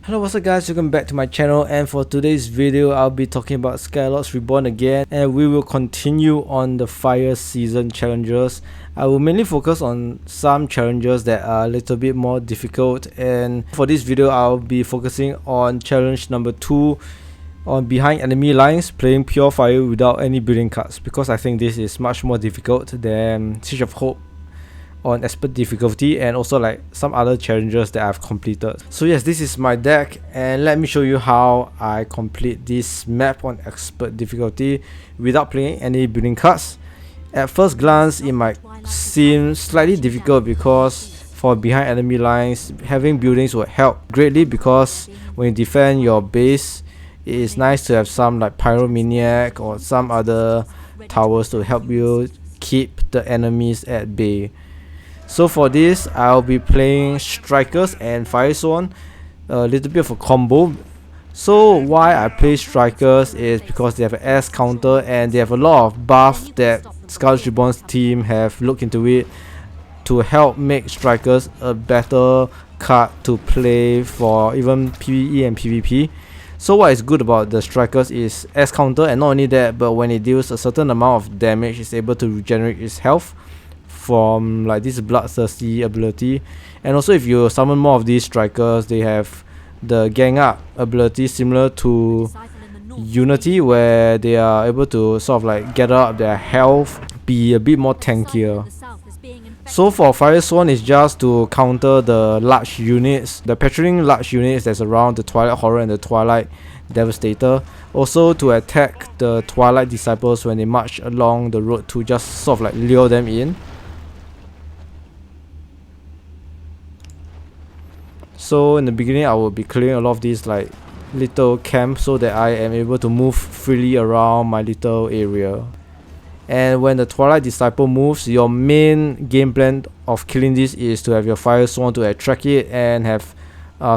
Hello, what's up guys, welcome back to my channel, and for today's video I'll be talking about Skylords Reborn again, and we will continue on the fire season challenges. I will mainly focus on some challenges that are a little bit more difficult, and for this video I'll be focusing on challenge number 2 on behind enemy lines, playing pure fire without any building cards, because I think this is much more difficult than Siege of Hope on expert difficulty, and also like some other challenges that I've completed. So yes, this is my deck, and let me show you how I complete this map on expert difficulty without playing any building cards. At first glance it might seem slightly difficult because for behind enemy lines, having buildings will help greatly, because when you defend your base it is nice to have some like pyromaniac or some other towers to help you keep the enemies at bay. So for this, I'll be playing Strikers and Fire Swan, a little bit of a combo. So why I play Strikers is because they have an S counter and they have a lot of buff that Skylords Reborn's team have looked into it to help make Strikers a better card to play for even PvE and PvP. So what is good about the Strikers is S counter, and not only that, but when it deals a certain amount of damage, it's able to regenerate its health from like this bloodthirsty ability. And also if you summon more of these Strikers, they have the gang up ability similar to Unity, where they are able to sort of like gather up their health, be a bit more tankier. So for Fire Swan is just to counter the large units, the patrolling large units that's around the Twilight Horror and the Twilight Devastator. Also to attack the Twilight Disciples when they march along the road, to just sort of like lure them in. So in the beginning I will be clearing a lot of these like little camps so that I am able to move freely around my little area. And when the Twilight Disciple moves, your main game plan of killing this is to have your Fire Swan to attract it and have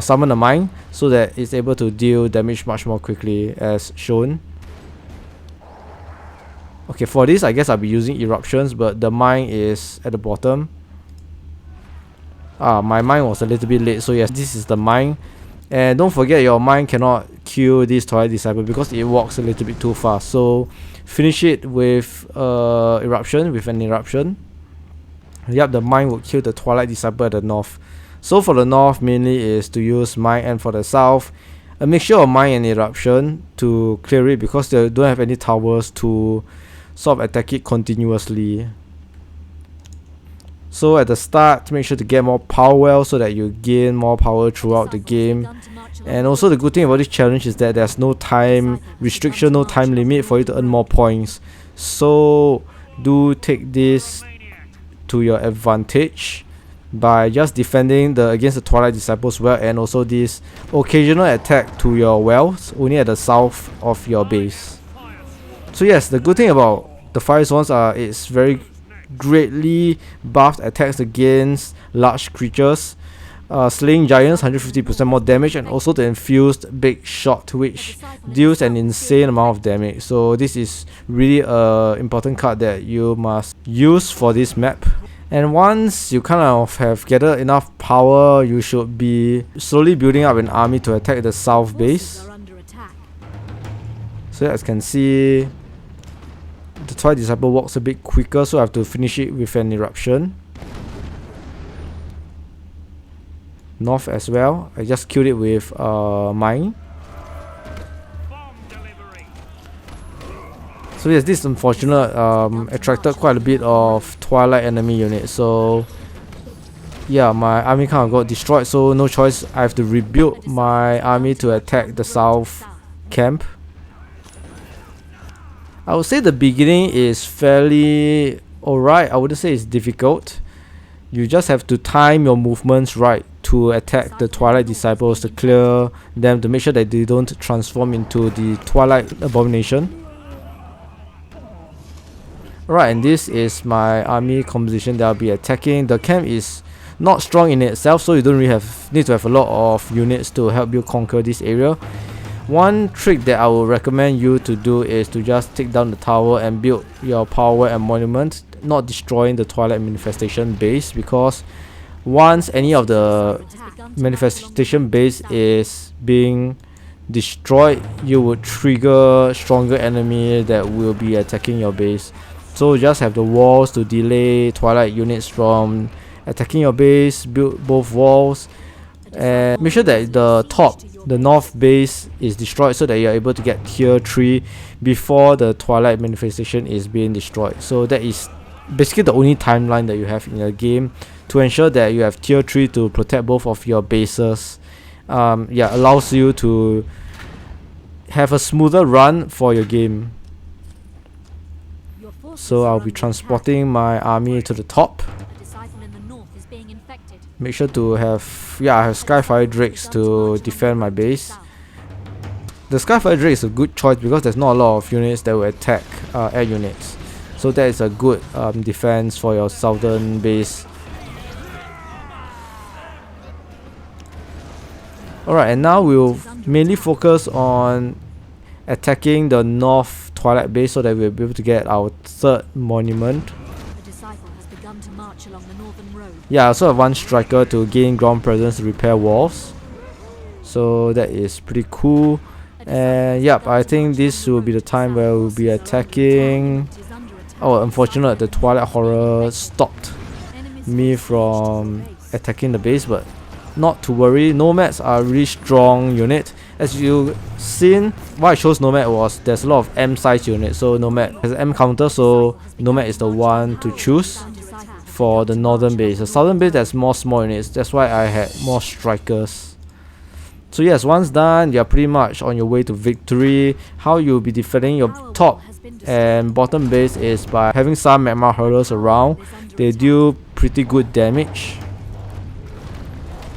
summon a mine so that it's able to deal damage much more quickly, as shown. Okay, for this I guess I'll be using eruptions, but the mine is at the bottom. My mine was a little bit late, so yes, this is the mine. And don't forget, your mine cannot kill this Twilight Disciple because it walks a little bit too fast. So finish it with eruption, with an eruption. Yep, the mine will kill the Twilight Disciple at the north. So for the north mainly is to use mine, and for the south a mixture of mine and eruption to clear it, because they don't have any towers to sort of attack it continuously. So at the start, make sure to get more power well so that you gain more power throughout the game. And also the good thing about this challenge is that there's no time restriction, no time limit for you to earn more points. So do take this to your advantage by just defending against the Twilight Disciples well, and also this occasional attack to your wells only at the south of your base. So yes, the good thing about the Fire Swans are it's very greatly buffed attacks against large creatures, slaying giants 150% more damage, and also the infused big shot, which deals an insane amount of damage. So this is really a important card that you must use for this map. And once you kind of have gathered enough power, you should be slowly building up an army to attack the south base. So as you can see, the Twilight Disciple walks a bit quicker, so I have to finish it with an eruption. North as well, I just killed it with mine. So yes, this is unfortunate, attracted quite a bit of Twilight enemy units, so yeah, my army kind of got destroyed, so no choice, I have to rebuild my army to attack the south camp. I would say the beginning is fairly alright. I wouldn't say it's difficult. You just have to time your movements right to attack the Twilight Disciples, to clear them, to make sure that they don't transform into the Twilight Abomination. Alright, and this is my army composition that I'll be attacking. The camp is not strong in itself, so you don't really need to have a lot of units to help you conquer this area. One trick that I would recommend you to do is to just take down the tower and build your power and monument, not destroying the Twilight Manifestation base, because once any of the manifestation base is being destroyed, you would trigger stronger enemy that will be attacking your base. So just have the walls to delay Twilight units from attacking your base. Build both walls and make sure that the north base is destroyed so that you are able to get tier 3 before the Twilight manifestation is being destroyed. So that is basically the only timeline that you have in your game to ensure that you have tier 3 to protect both of your bases. Yeah, allows you to have a smoother run for your game. So I'll be transporting my army to the top. Make sure to have, I have Skyfire Drakes to defend my base. The Skyfire Drake is a good choice because there's not a lot of units that will attack air units. So that is a good defense for your southern base. Alright, and now we'll mainly focus on attacking the north Twilight base so that we'll be able to get our third monument. Yeah, I also have one striker to gain ground presence to repair walls. So that is pretty cool. And yep, I think this will be the time where we'll be attacking. Oh, unfortunately, the Twilight Horror stopped me from attacking the base, but not to worry. Nomads are a really strong unit. As you seen, why I chose Nomad was there's a lot of M size units, so Nomad has an M counter, so Nomad is the one to choose for the northern base. The southern base there's more small units, that's why I had more strikers. So yes, once done, you're pretty much on your way to victory. How you'll be defending your top and bottom base is by having some magma hurlers around. They deal pretty good damage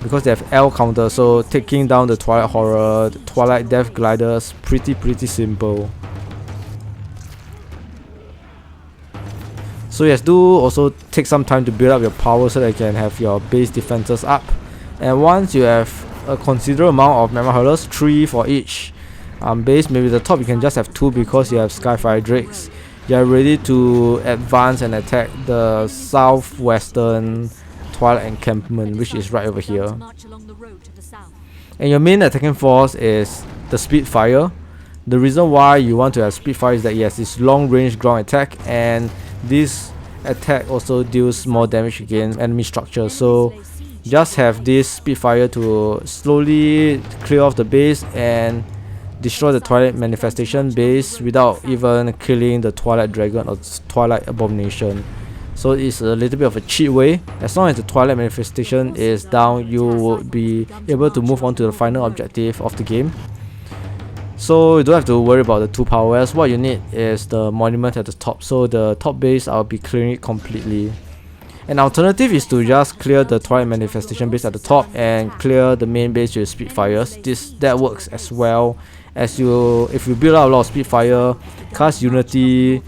because they have L counter, so taking down the Twilight Horror, the Twilight Death Gliders, pretty simple. So yes, do also take some time to build up your power so that you can have your base defenses up. And once you have a considerable amount of magma hurlers, 3 for each base, maybe the top you can just have 2 because you have Skyfire Drakes. You are ready to advance and attack the southwestern Twilight encampment, which is right over here. And your main attacking force is the Spitfire. The reason why you want to have Spitfire is that yes, it's long range ground attack, and this attack also deals more damage against enemy structures. So just have this Spitfire to slowly clear off the base and destroy the Twilight Manifestation base without even killing the Twilight Dragon or Twilight Abomination. So it's a little bit of a cheat way. As long as the Twilight Manifestation is down, you would be able to move on to the final objective of the game. So you don't have to worry about the 2 power wells. What you need is the monument at the top. So the top base, I'll be clearing it completely. An alternative is to just clear the Twilight Manifestation base at the top and clear the main base with Spitfires. That works as well. As if you build out a lot of Spitfire, cast Unity,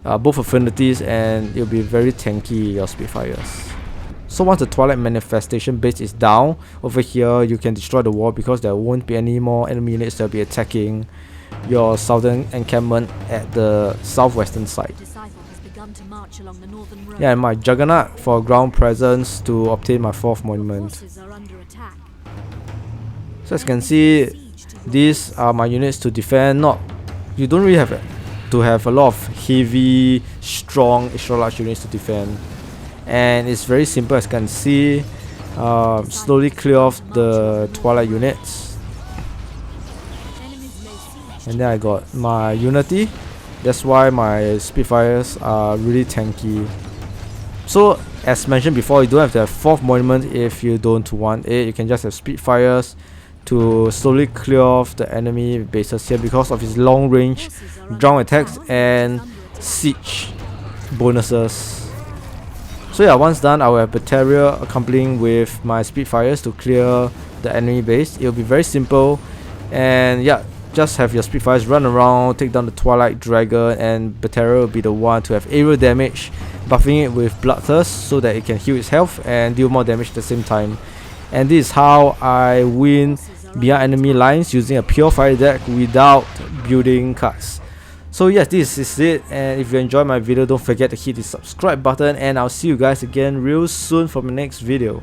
both affinities, and it'll be very tanky, your Spitfires. So once the Twilight Manifestation base is down, over here you can destroy the wall because there won't be any more enemy units that will be attacking your southern encampment at the southwestern side. Yeah, and my Juggernaut for ground presence to obtain my 4th monument. So as you can see, these are my units to defend. You don't really have to have a lot of heavy, strong, extra large units to defend. And it's very simple, as you can see. Slowly clear off the Twilight units. And then I got my Unity. That's why my Spitfires are really tanky. So as mentioned before, you don't have to have 4th monument if you don't want it. You can just have Spitfires to slowly clear off the enemy bases here because of his long range ground attacks and siege bonuses. So yeah, once done, I will have Bateria accompanying with my Spitfires to clear the enemy base. It will be very simple, and yeah, just have your Spitfires run around, take down the Twilight Dragon, and Bateria will be the one to have aerial damage, buffing it with Bloodthirst so that it can heal its health and deal more damage at the same time. And this is how I win beyond enemy lines using a pure fire deck without building cards. So yes, this is it, and if you enjoyed my video, don't forget to hit the subscribe button, and I'll see you guys again real soon for my next video.